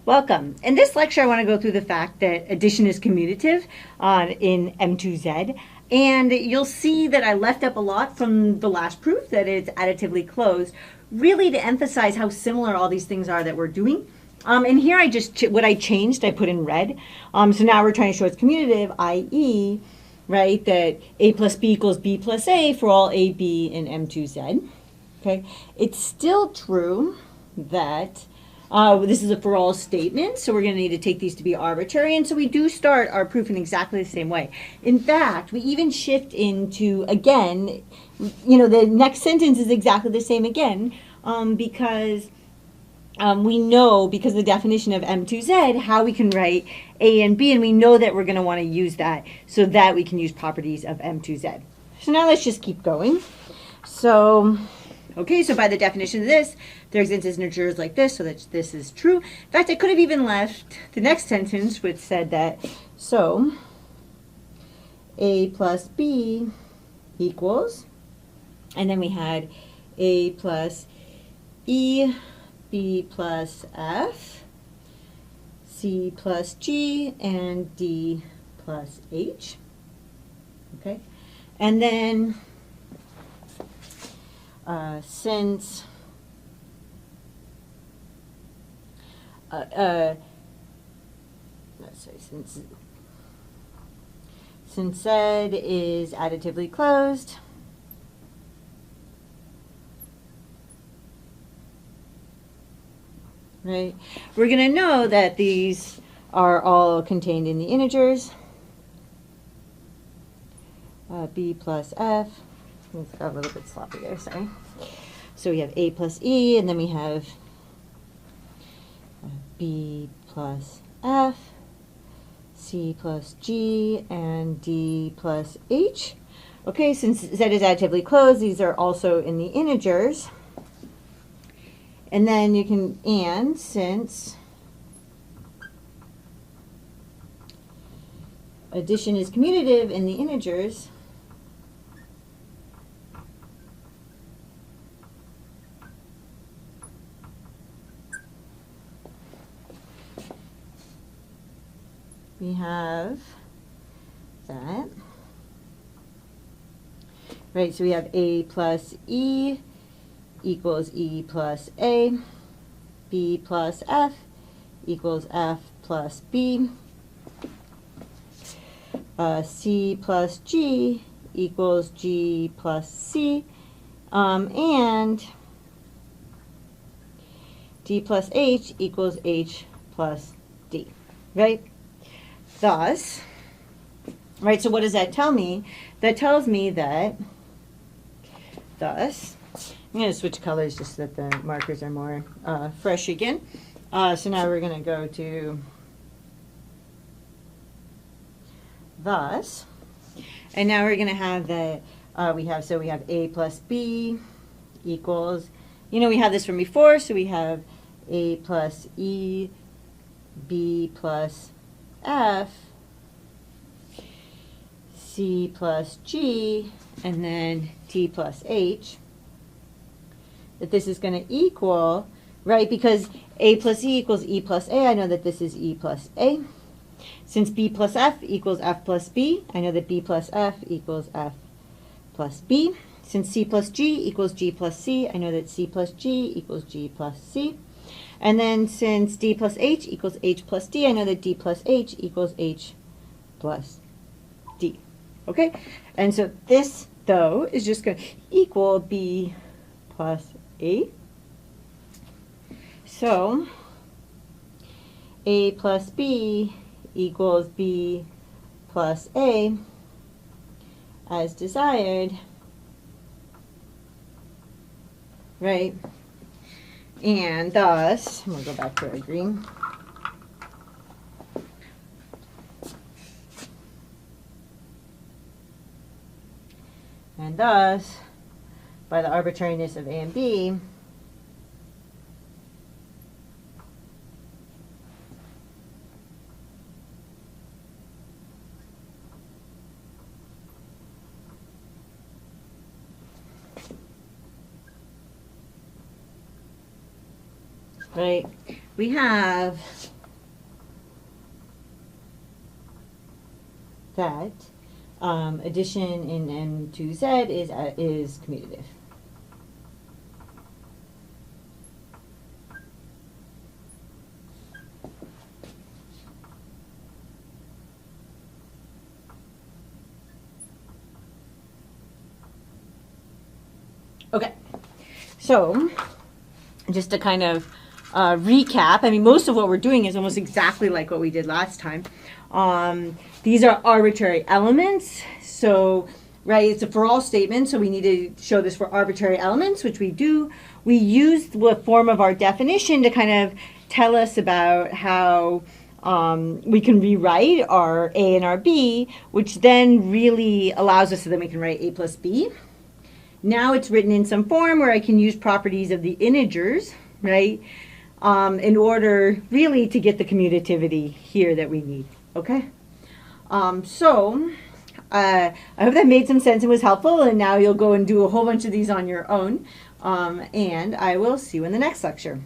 Welcome. In this lecture, I want to go through the fact that addition is commutative in M2Z. And you'll see that I left up a lot from the last proof that it's additively closed, really to emphasize how similar all these things are that we're doing. And here what I changed, I put in red. So now we're trying to show it's commutative, i.e., right, that a plus b equals b plus a for all a, b in M2Z. Okay, it's still true that this is a for all statement, so we're going to need to take these to be arbitrary, and so we do start our proof in exactly the same way. In fact, we even shift into, again, the next sentence is exactly the same again, because we know, because of the definition of M2Z, how we can write A and B, and we know that we're going to want to use that so that we can use properties of M2Z. So now let's just keep going. Okay, so by the definition of this, there exists integers like this, so that this is true. In fact, I could have even left the next sentence, which said that, so a plus b equals, and then we had a plus e, b plus f, c plus g, and d plus h. Okay, and then since since Z is additively closed, right, we're going to know that these are all contained in the integers. B plus f. It's got a little bit sloppy there, sorry. So we have a plus e, and then we have b plus f, c plus g, and d plus h. Okay, since Z is additively closed, these are also in the integers. And then you can, since addition is commutative in the integers, we have that, right? So we have a plus e equals e plus a, b plus f equals f plus b, c plus g equals g plus c, and d plus h equals h plus d, right? Thus, right, so what does that tell me? That tells me that, thus, I'm going to switch colors just so that the markers are more fresh again. So now we're going to go to thus, and now we're going to have that, we have a plus b equals, we have this from before, so we have a plus e, b plus f, c plus g, and then t plus h, that this is going to equal, right, because a plus e equals e plus a, I know that this is e plus a. Since b plus f equals f plus b, I know that b plus f equals f plus b. Since c plus g equals g plus c, I know that c plus g equals g plus c. And then since d plus h equals h plus d, I know that d plus h equals h plus d. Okay? And so this, though, is just going to equal b plus a. So a plus b equals b plus a as desired, right? And thus, I'm going to go back to our green. And thus, by the arbitrariness of A and B, right, we have that addition in M2Z is commutative. Okay, so just to kind of recap, I mean, most of what we're doing is almost exactly like what we did last time. These are arbitrary elements, so, right, it's a for all statement, so we need to show this for arbitrary elements, which we do. We use the form of our definition to kind of tell us about how we can rewrite our A and our B, which then really allows us so that we can write A plus B. Now it's written in some form where I can use properties of the integers, right, in order really to get the commutativity here that we need, okay? I hope that made some sense and was helpful, and now you'll go and do a whole bunch of these on your own, and I will see you in the next lecture.